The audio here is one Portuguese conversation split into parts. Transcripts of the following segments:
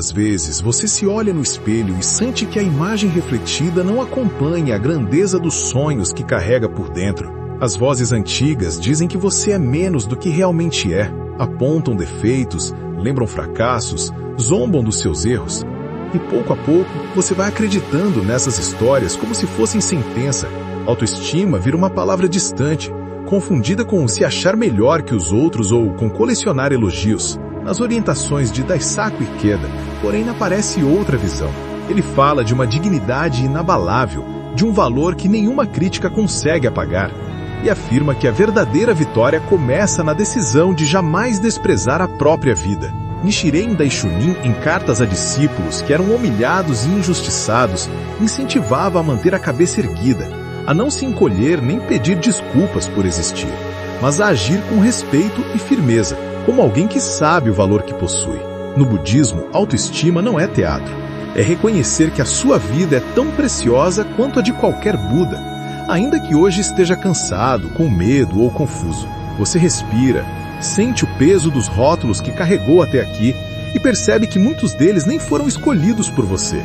Às vezes, você se olha no espelho e sente que a imagem refletida não acompanha a grandeza dos sonhos que carrega por dentro. As vozes antigas dizem que você é menos do que realmente é, apontam defeitos, lembram fracassos, zombam dos seus erros. E pouco a pouco, você vai acreditando nessas histórias como se fossem sentença. Autoestima vira uma palavra distante, confundida com se achar melhor que os outros ou com colecionar elogios. Nas orientações de Daisaku Ikeda, porém, aparece outra visão. Ele fala de uma dignidade inabalável, de um valor que nenhuma crítica consegue apagar, e afirma que a verdadeira vitória começa na decisão de jamais desprezar a própria vida. Nichiren Daishonin, em cartas a discípulos que eram humilhados e injustiçados, incentivava a manter a cabeça erguida, a não se encolher nem pedir desculpas por existir, mas a agir com respeito e firmeza, como alguém que sabe o valor que possui. No budismo, autoestima não é teatro. É reconhecer que a sua vida é tão preciosa quanto a de qualquer Buda, ainda que hoje esteja cansado, com medo ou confuso. Você respira, sente o peso dos rótulos que carregou até aqui e percebe que muitos deles nem foram escolhidos por você.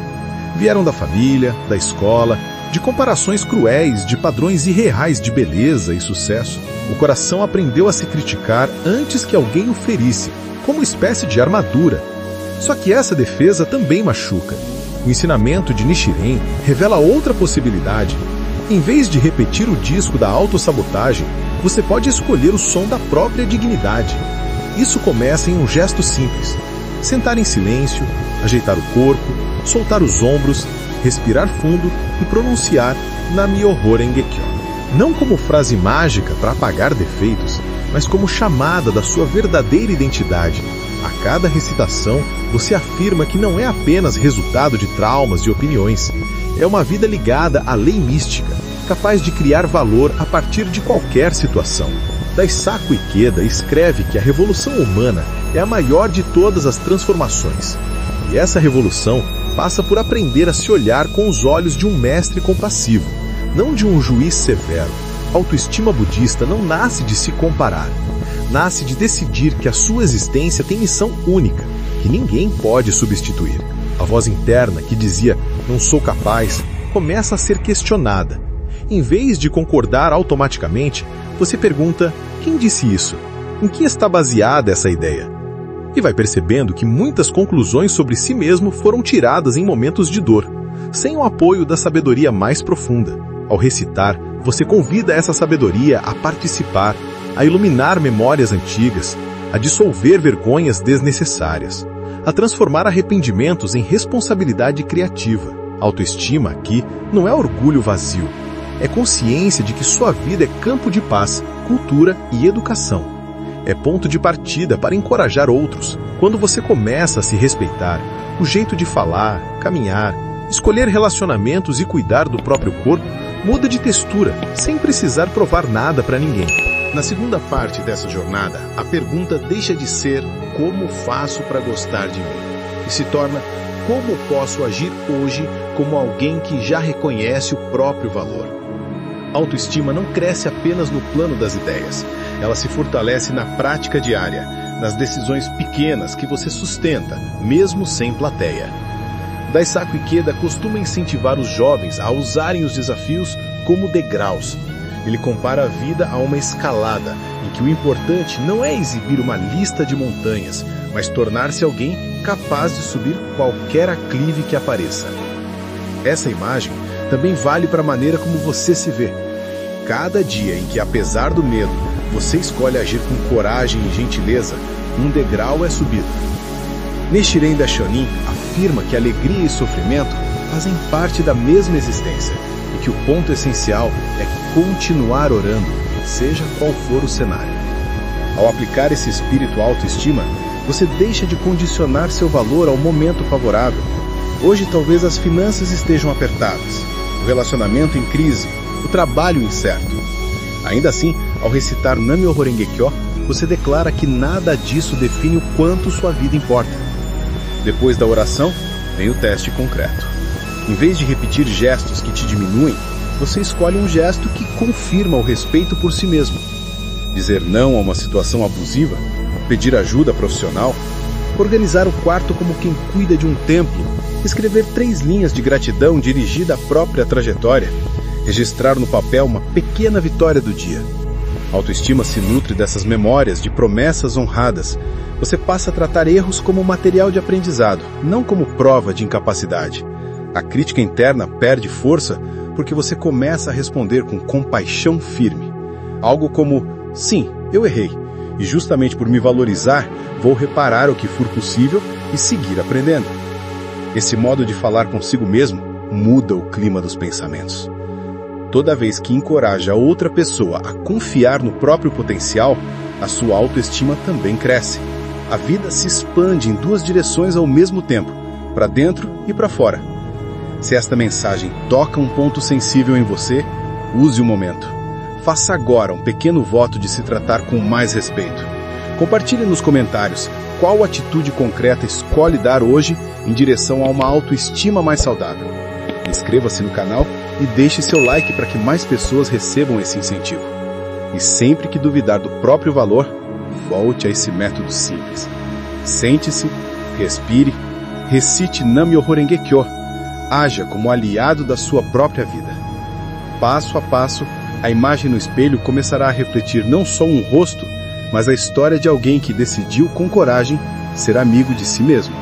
Vieram da família, da escola, de comparações cruéis, de padrões irreais de beleza e sucesso. O coração aprendeu a se criticar antes que alguém o ferisse, como espécie de armadura. Só que essa defesa também machuca. O ensinamento de Nichiren revela outra possibilidade. Em vez de repetir o disco da autossabotagem, você pode escolher o som da própria dignidade. Isso começa em um gesto simples. Sentar em silêncio, ajeitar o corpo, soltar os ombros, respirar fundo e pronunciar Nam-myoho Renge-kyo. Não como frase mágica para apagar defeitos, mas como chamada da sua verdadeira identidade. A cada recitação, você afirma que não é apenas resultado de traumas e opiniões. É uma vida ligada à lei mística, capaz de criar valor a partir de qualquer situação. Daisaku Ikeda escreve que a revolução humana é a maior de todas as transformações. E essa revolução passa por aprender a se olhar com os olhos de um mestre compassivo, não de um juiz severo. A autoestima budista não nasce de se comparar. Nasce de decidir que a sua existência tem missão única, que ninguém pode substituir. A voz interna que dizia, não sou capaz, começa a ser questionada. Em vez de concordar automaticamente, você pergunta, quem disse isso? Em que está baseada essa ideia? E vai percebendo que muitas conclusões sobre si mesmo foram tiradas em momentos de dor, sem o apoio da sabedoria mais profunda. Ao recitar, você convida essa sabedoria a participar, a iluminar memórias antigas, a dissolver vergonhas desnecessárias, a transformar arrependimentos em responsabilidade criativa. Autoestima aqui não é orgulho vazio, é consciência de que sua vida é campo de paz, cultura e educação. É ponto de partida para encorajar outros. Quando você começa a se respeitar, o jeito de falar, caminhar, escolher relacionamentos e cuidar do próprio corpo muda de textura, sem precisar provar nada para ninguém. Na segunda parte dessa jornada, a pergunta deixa de ser como faço para gostar de mim e se torna como posso agir hoje como alguém que já reconhece o próprio valor. A autoestima não cresce apenas no plano das ideias, ela se fortalece na prática diária, nas decisões pequenas que você sustenta, mesmo sem plateia. Daisaku Ikeda costuma incentivar os jovens a usarem os desafios como degraus. Ele compara a vida a uma escalada, em que o importante não é exibir uma lista de montanhas, mas tornar-se alguém capaz de subir qualquer aclive que apareça. Essa imagem também vale para a maneira como você se vê. Cada dia em que, apesar do medo, você escolhe agir com coragem e gentileza, um degrau é subido. Nichiren Daishonin afirma que alegria e sofrimento fazem parte da mesma existência e que o ponto essencial é continuar orando, seja qual for o cenário. Ao aplicar esse espírito à autoestima, você deixa de condicionar seu valor ao momento favorável. Hoje talvez as finanças estejam apertadas, o relacionamento em crise, o trabalho incerto. Ainda assim, ao recitar Nam-myoho Renge-kyo, você declara que nada disso define o quanto sua vida importa. Depois da oração, vem o teste concreto. Em vez de repetir gestos que te diminuem, você escolhe um gesto que confirma o respeito por si mesmo. Dizer não a uma situação abusiva, pedir ajuda profissional, organizar o quarto como quem cuida de um templo, escrever 3 linhas de gratidão dirigida à própria trajetória, registrar no papel uma pequena vitória do dia. A autoestima se nutre dessas memórias de promessas honradas. Você passa a tratar erros como material de aprendizado, não como prova de incapacidade. A crítica interna perde força porque você começa a responder com compaixão firme. Algo como, sim, eu errei, e justamente por me valorizar, vou reparar o que for possível e seguir aprendendo. Esse modo de falar consigo mesmo muda o clima dos pensamentos. Toda vez que encoraja outra pessoa a confiar no próprio potencial, a sua autoestima também cresce. A vida se expande em 2 direções ao mesmo tempo, para dentro e para fora. Se esta mensagem toca um ponto sensível em você, use o momento. Faça agora um pequeno voto de se tratar com mais respeito. Compartilhe nos comentários qual atitude concreta escolhe dar hoje em direção a uma autoestima mais saudável. Inscreva-se no canal e deixe seu like para que mais pessoas recebam esse incentivo. E sempre que duvidar do próprio valor, volte a esse método simples. Sente-se, respire, recite Nam-myoho Renge Kyo. Haja como aliado da sua própria vida. Passo a passo, a imagem no espelho começará a refletir não só um rosto, mas a história de alguém que decidiu com coragem ser amigo de si mesmo.